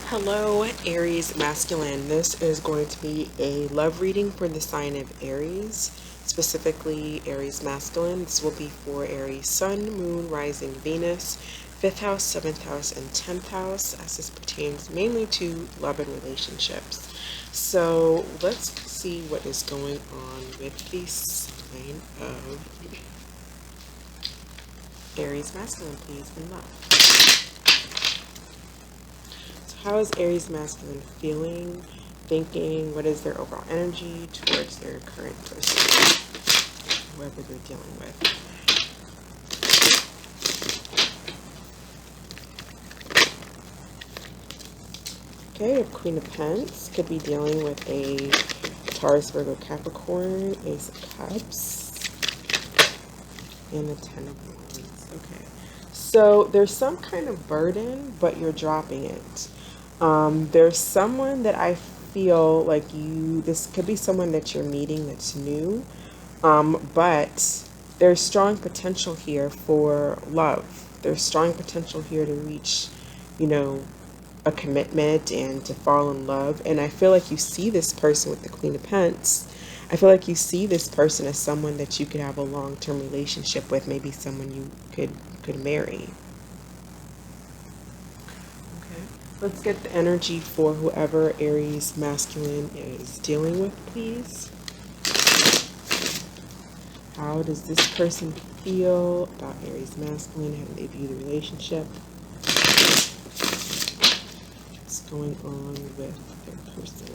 Hello, Aries Masculine. This is going to be a love reading for the sign of Aries, specifically Aries Masculine. This will be for Aries Sun, Moon, Rising, Venus, 5th house, 7th house, and 10th house, as this pertains mainly to love and relationships. So let's see what is going on with the sign of Aries Masculine, please, in love. How is Aries Masculine feeling, thinking? What is their overall energy towards their current person, whoever they're dealing with? Okay, a Queen of Pentacles could be dealing with a Taurus, Virgo, Capricorn, Ace of Cups, and the Ten of Wands. Okay, so there's some kind of burden, but you're dropping it. There's someone that I feel like this could be someone that you're meeting that's new, but there's strong potential here for love. There's strong potential here to reach, a commitment and to fall in love. And I feel like you see this person with the Queen of Pentacles. I feel like you see this person as someone that you could have a long-term relationship with, maybe someone you could marry. Let's get the energy for whoever Aries Masculine is dealing with, please. How does this person feel about Aries Masculine? How do they view the relationship? What's going on with their person?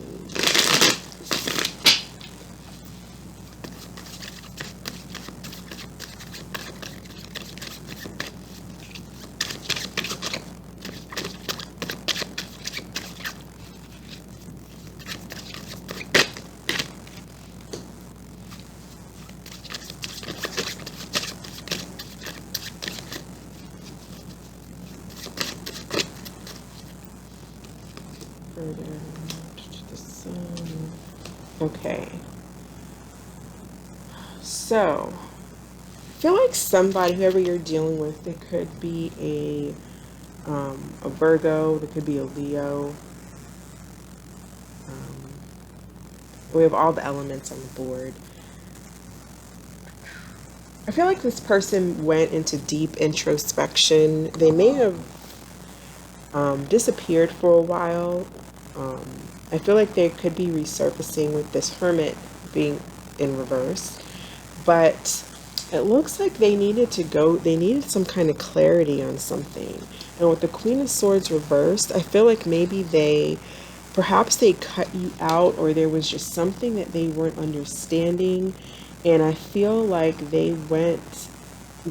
The sun. Okay, so I feel like somebody, whoever you're dealing with, it could be a Virgo, it could be a Leo. We have all the elements on the board. I feel like this person went into deep introspection. They may have disappeared for a while. I feel like they could be resurfacing with this Hermit being in reverse, but it looks like they needed some kind of clarity on something. And with the Queen of Swords reversed, I feel like maybe perhaps they cut you out, or there was just something that they weren't understanding. And I feel like they went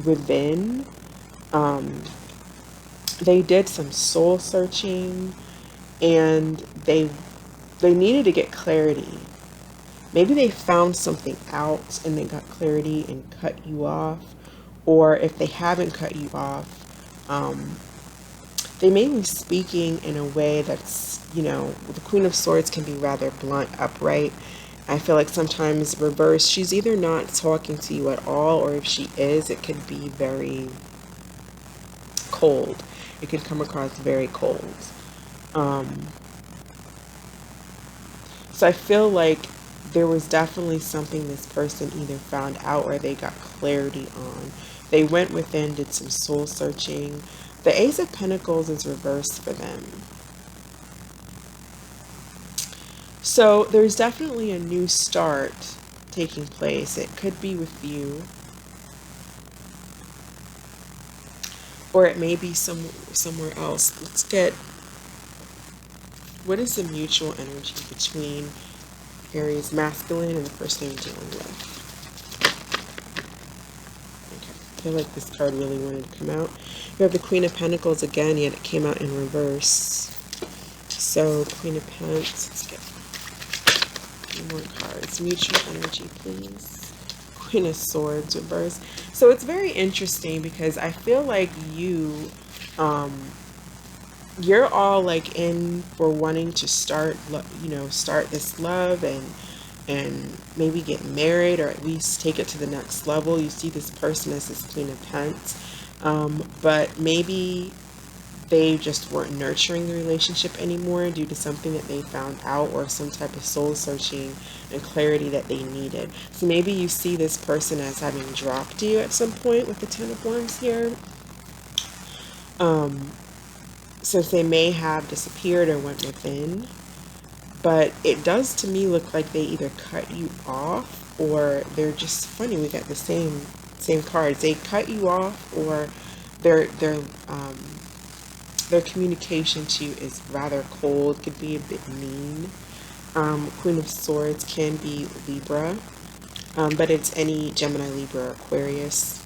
within. They did some soul searching, and they needed to get clarity. Maybe they found something out and they got clarity and cut you off. Or if they haven't cut you off, they may be speaking in a way that's, the Queen of Swords can be rather blunt, upright. I feel like sometimes reverse, she's either not talking to you at all, or if she is, it could be very cold. It could come across very cold. So I feel like there was definitely something this person either found out or they got clarity on. They went within, did some soul searching. The Ace of Pentacles is reversed for them. So there's definitely a new start taking place. It could be with you, or it may be somewhere else. Let's get, what is the mutual energy between Aries Masculine and the person you're dealing with? Okay, I feel like this card really wanted to come out. You have the Queen of Pentacles again, yet it came out in reverse. So Queen of Pentacles, let's get more cards. Mutual energy, please. Queen of Swords reverse. So it's very interesting because I feel like you're all like in for wanting to start this love and maybe get married, or at least take it to the next level. You see this person as this Queen of Pentacles, but maybe they just weren't nurturing the relationship anymore due to something that they found out, or some type of soul searching and clarity that they needed. So maybe you see this person as having dropped you at some point with the Ten of Wands here. Since they may have disappeared or went within. But it does to me look like they either cut you off, or they're just funny. We got the same cards. They cut you off, or their communication to you is rather cold, could be a bit mean. Queen of Swords can be Libra, but it's any Gemini, Libra, or Aquarius.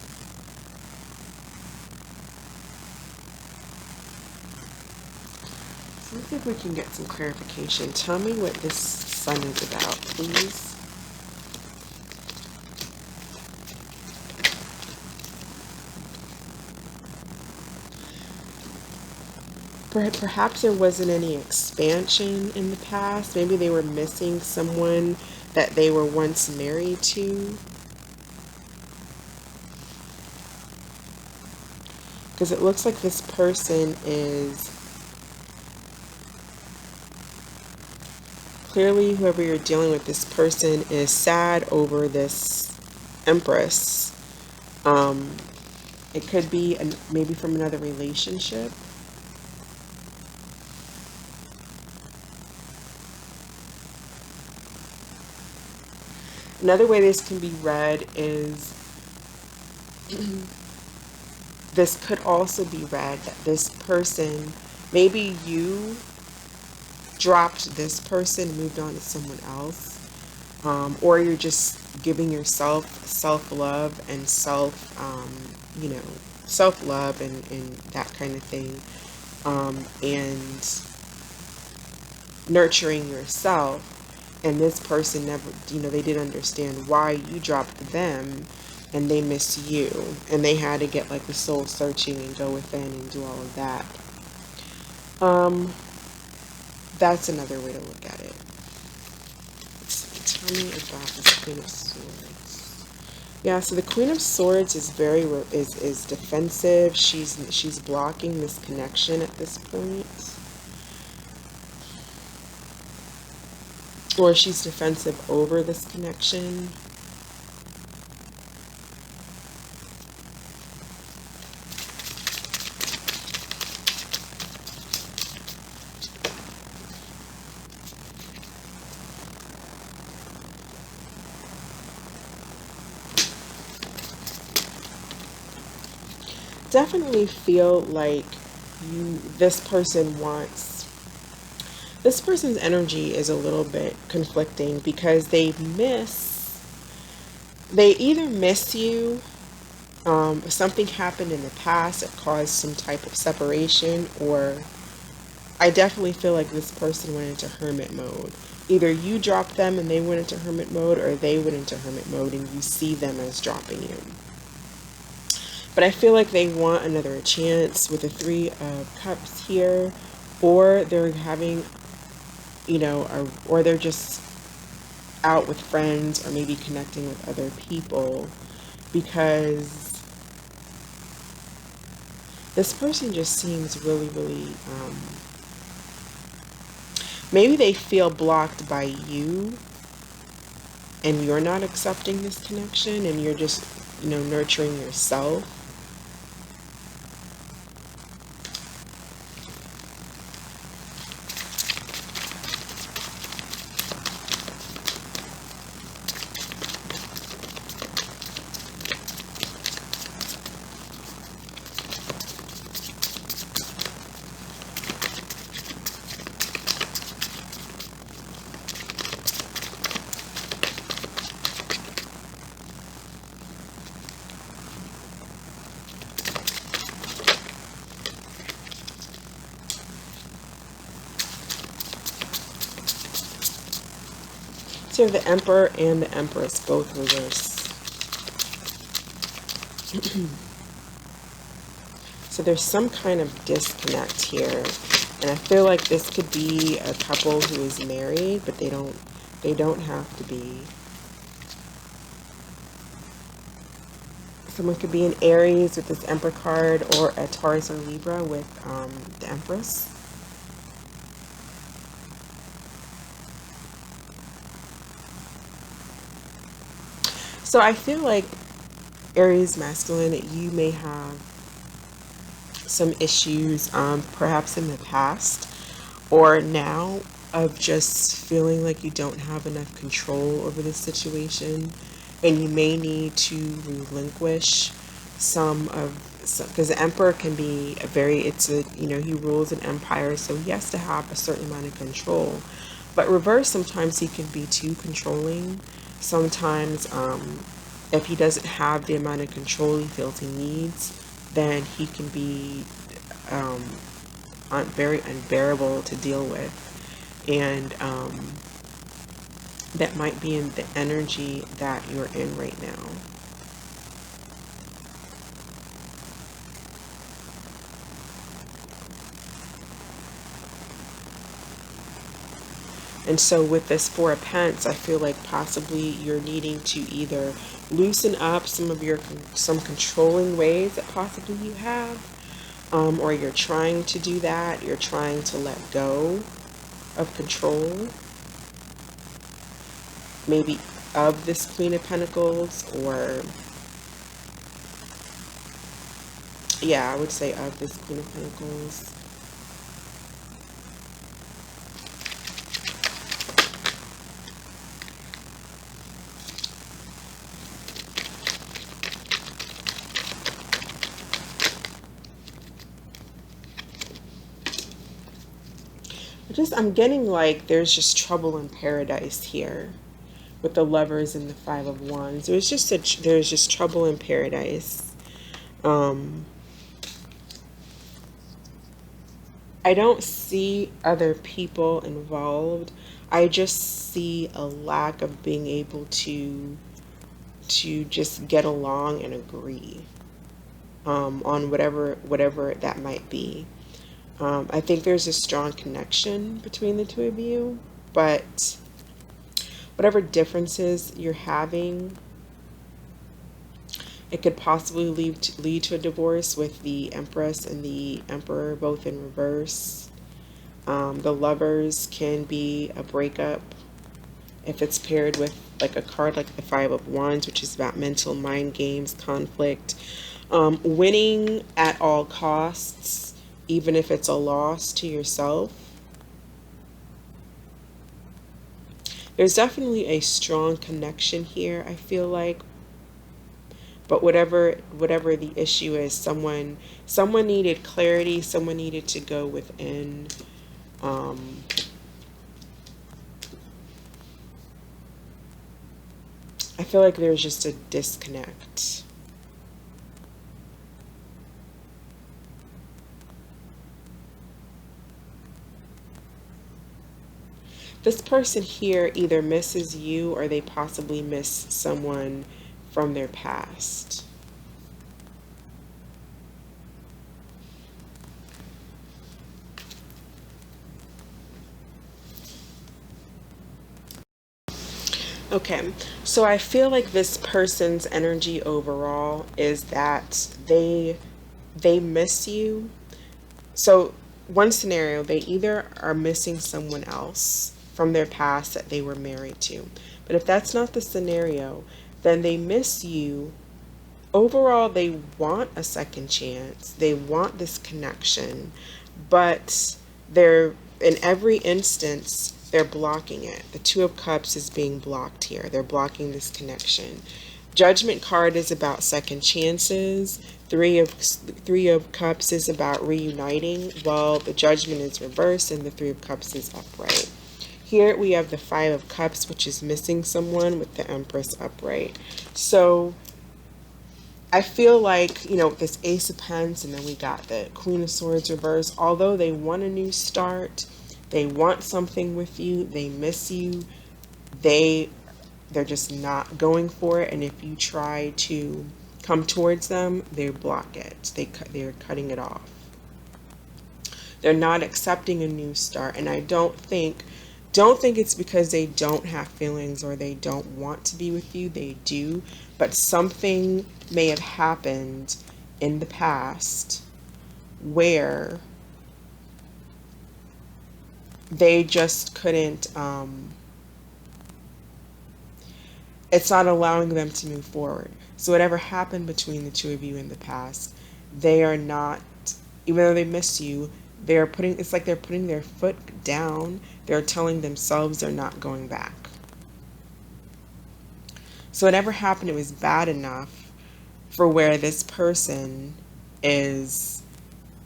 Let's see if we can get some clarification. Tell me what this Sun is about, please. Perhaps there wasn't any expansion in the past. Maybe they were missing someone that they were once married to. Because it looks like this person is clearly, whoever you're dealing with, this person is sad over this Empress. It could be maybe from another relationship. Another way this can be read is this could also be read that this person, maybe you dropped this person, moved on to someone else, or you're just giving yourself self-love and self-love and that kind of thing, and nurturing yourself. And this person never, they didn't understand why you dropped them, and they miss you, and they had to get like the soul searching and go within and do all of that. That's another way to look at it. Tell me about this Queen of Swords. Yeah, so the Queen of Swords is is defensive. She's blocking this connection at this point. Or she's defensive over this connection. Definitely feel like this person's energy is a little bit conflicting, because they either miss you, something happened in the past that caused some type of separation, or I definitely feel like this person went into hermit mode. Either you dropped them and they went into hermit mode, or they went into hermit mode and you see them as dropping you. But I feel like they want another chance with the Three of Cups here, or they're having, or they're just out with friends, or maybe connecting with other people, because this person just seems really, really, maybe they feel blocked by you, and you're not accepting this connection, and you're just, nurturing yourself. So you have the Emperor and the Empress, both reversed. So there's some kind of disconnect here. And I feel like this could be a couple who is married, but they don't have to be. Someone could be an Aries with this Emperor card, or a Taurus or Libra with the Empress. So I feel like Aries Masculine, you may have some issues, perhaps in the past or now, of just feeling like you don't have enough control over the situation, and you may need to relinquish some of, because the Emperor can be a very, it's a, he rules an empire, so he has to have a certain amount of control. But reverse, sometimes he can be too controlling. Sometimes, if he doesn't have the amount of control he feels he needs, then he can be very unbearable to deal with. And that might be in the energy that you're in right now. And so with this Four of Pentacles, I feel like possibly you're needing to either loosen up some controlling ways that possibly you have, or you're trying to do that. You're trying to let go of control, maybe of this Queen of Pentacles, or yeah, I would say of this Queen of Pentacles. I'm getting like there's just trouble in paradise here with the Lovers and the Five of Wands. There's just trouble in paradise. I don't see other people involved. I just see a lack of being able to just get along and agree on whatever that might be. I think there's a strong connection between the two of you, but whatever differences you're having, it could possibly lead to a divorce, with the Empress and the Emperor both in reverse. The Lovers can be a breakup if it's paired with like a card like the Five of Wands, which is about mental mind games, conflict, winning at all costs, even if it's a loss to yourself. There's definitely a strong connection here, I feel like. But whatever the issue is, someone needed clarity, someone needed to go within. I feel like there's just a disconnect. This person here either misses you, or they possibly miss someone from their past. Okay, so I feel like this person's energy overall is that they miss you. So one scenario, they either are missing someone else from their past that they were married to. But if that's not the scenario, then they miss you. Overall, they want a second chance. They want this connection, but they're, in every instance, they're blocking it. The Two of Cups is being blocked here. They're blocking this connection. Judgment card is about second chances. Three of Cups is about reuniting, while the Judgment is reversed and the Three of Cups is upright. Here we have the Five of Cups, which is missing someone, with the Empress upright. So I feel like, this Ace of Pentacles, and then we got the Queen of Swords reversed. Although they want a new start, they want something with you, they miss you, they're just not going for it. And if you try to come towards them, they block it. They're cutting it off. They're not accepting a new start. And I don't think Don't think it's because they don't have feelings or they don't want to be with you. They do. But something may have happened in the past where they just couldn't, it's not allowing them to move forward. So whatever happened between the two of you in the past, they are not, even though they miss you, they're putting, it's like they're putting their foot down. They're telling themselves they're not going back. So whatever happened, it was bad enough for where this person is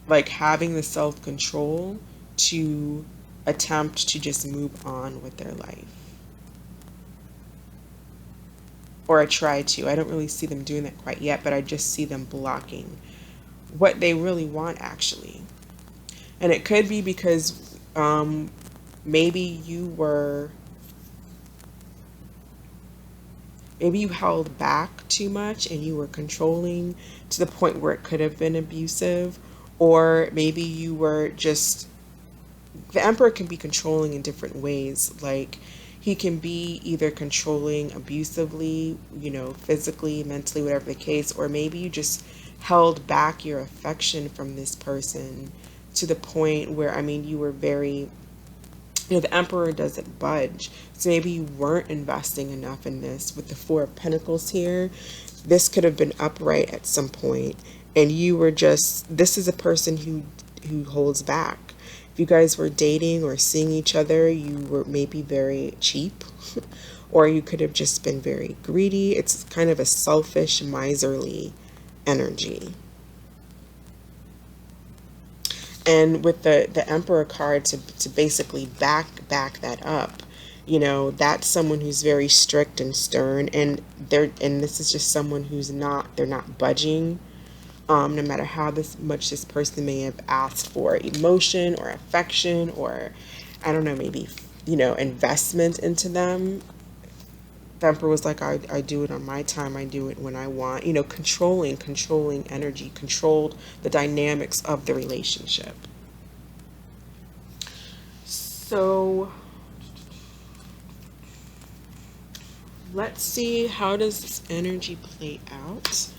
like having the self-control to attempt to just move on with their life. Or I try to. I don't really see them doing that quite yet, but I just see them blocking what they really want, actually. And it could be because maybe you held back too much and you were controlling to the point where it could have been abusive, or maybe you were just, the emperor can be controlling in different ways. Like, he can be either controlling abusively, physically, mentally, whatever the case, or maybe you just held back your affection from this person to the point where, you were very, the emperor doesn't budge. So maybe you weren't investing enough in this. With the Four of Pentacles here, this could have been upright at some point, and you were just, this is a person who holds back. If you guys were dating or seeing each other, you were maybe very cheap, or you could have just been very greedy. It's kind of a selfish, miserly energy. And with the Emperor card to basically back that up, that's someone who's very strict and stern, and this is just someone they're not budging. No matter how much this person may have asked for emotion or affection, or I don't know, maybe investment into them. The Emperor was like, I do it on my time, I do it when I want. Controlling energy, controlled the dynamics of the relationship. So let's see, how does this energy play out?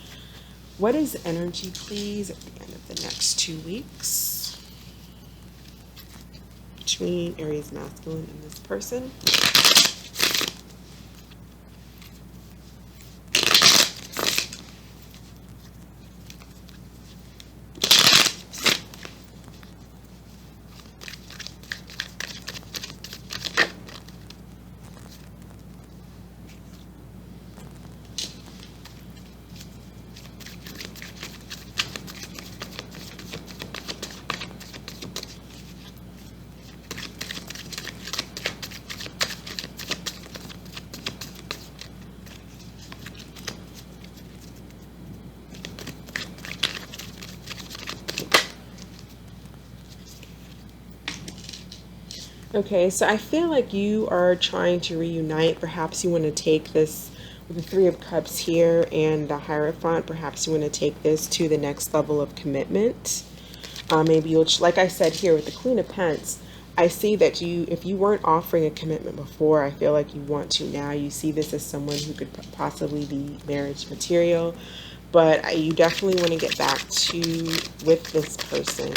What is energy, please, at the end of the next 2 weeks between Aries Masculine and this person? Okay, so I feel like you are trying to reunite. Perhaps you want to take this with the Three of Cups here and the Hierophant. Perhaps you want to take this to the next level of commitment. Maybe you'll, like I said here with the Queen of Pentacles, I see that if you weren't offering a commitment before, I feel like you want to now. You see this as someone who could possibly be marriage material, but you definitely want to get back to with this person.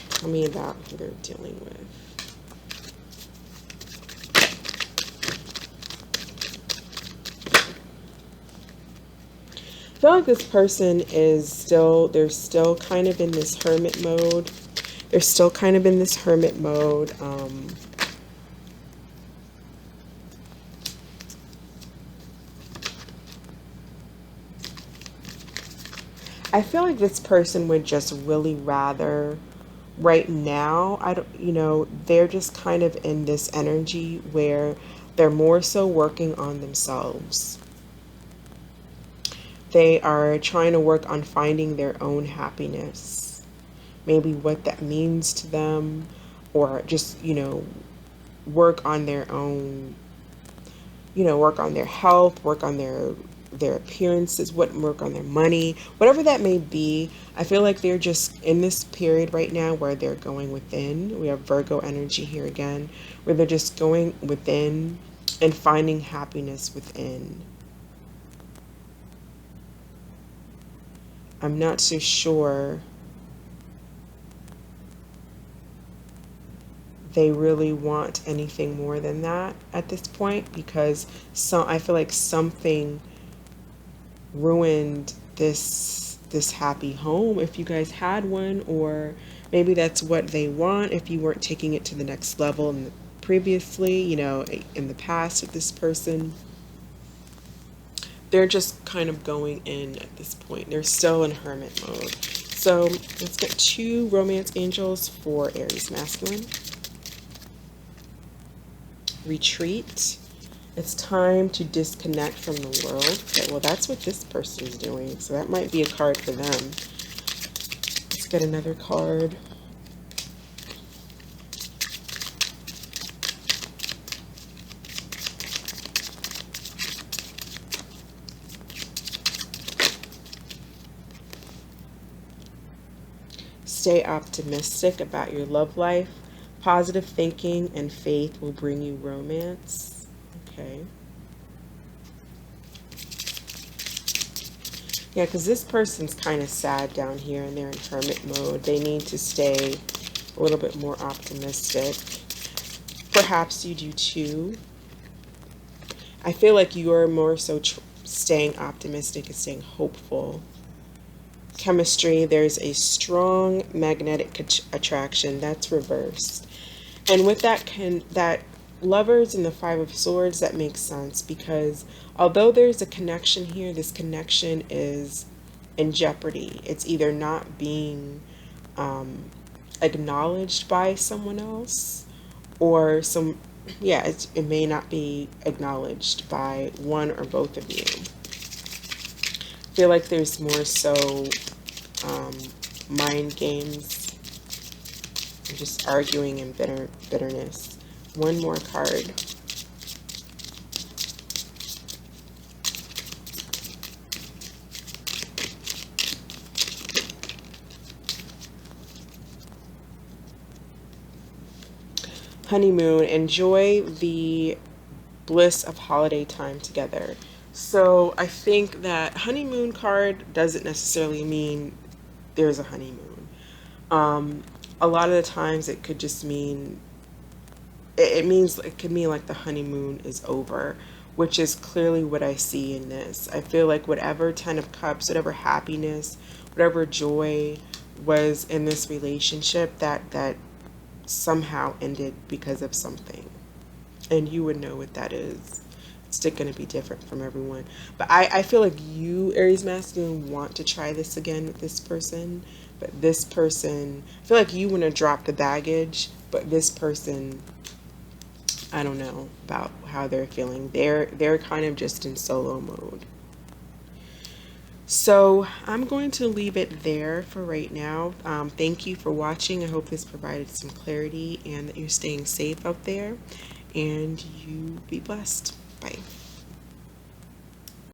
Tell me about who they're dealing with. I feel like this person they're still kind of in this hermit mode. They're still kind of in this hermit mode. I feel like this person would just really rather, right now, they're just kind of in this energy where they're more so working on themselves. They are trying to work on finding their own happiness, maybe what that means to them, or just, work on their own, work on their health, work on their their appearances, wouldn't work on their money, whatever that may be. I feel like they're just in this period right now where they're going within. We have Virgo energy here again, where they're just going within and finding happiness within. I'm not so sure they really want anything more than that at this point, because I feel like something ruined this happy home if you guys had one, or maybe that's what they want if you weren't taking it to the next level previously, you know, in the past with this person. They're just kind of going in at this point. They're still in hermit mode. So let's get 2 romance angels for Aries Masculine. Retreat. It's time to disconnect from the world. Okay, well, that's what this person is doing, so that might be a card for them. Let's get another card. Stay optimistic about your love life. Positive thinking and faith will bring you romance. Okay. Yeah, because this person's kind of sad down here and they're in hermit mode. They need to stay a little bit more optimistic. Perhaps you do too. I feel like you're more so staying optimistic and staying hopeful. Chemistry, there's a strong magnetic attraction. That's reversed. And with that Lovers and the 5 of Swords, that makes sense, because although there's a connection here, this connection is in jeopardy. It's either not being acknowledged by someone else, or it may not be acknowledged by one or both of you. I feel like there's more so mind games, just arguing and bitterness. One more card. Honeymoon. Enjoy the bliss of holiday time together. So I think that honeymoon card doesn't necessarily mean there's a honeymoon. A lot of the times it could just mean, it could mean like the honeymoon is over, which is clearly what I see in this. I feel like whatever 10 of Cups, whatever happiness, whatever joy was in this relationship, that somehow ended because of something. And you would know what that is. It's going to be different from everyone. But I feel like you, Aries Masculine, want to try this again with this person. But this person, I feel like you want to drop the baggage, but this person, I don't know about how they're feeling. They're kind of just in solo mode. So I'm going to leave it there for right now. Thank you for watching. I hope this provided some clarity and that you're staying safe out there, and you be blessed. Bye.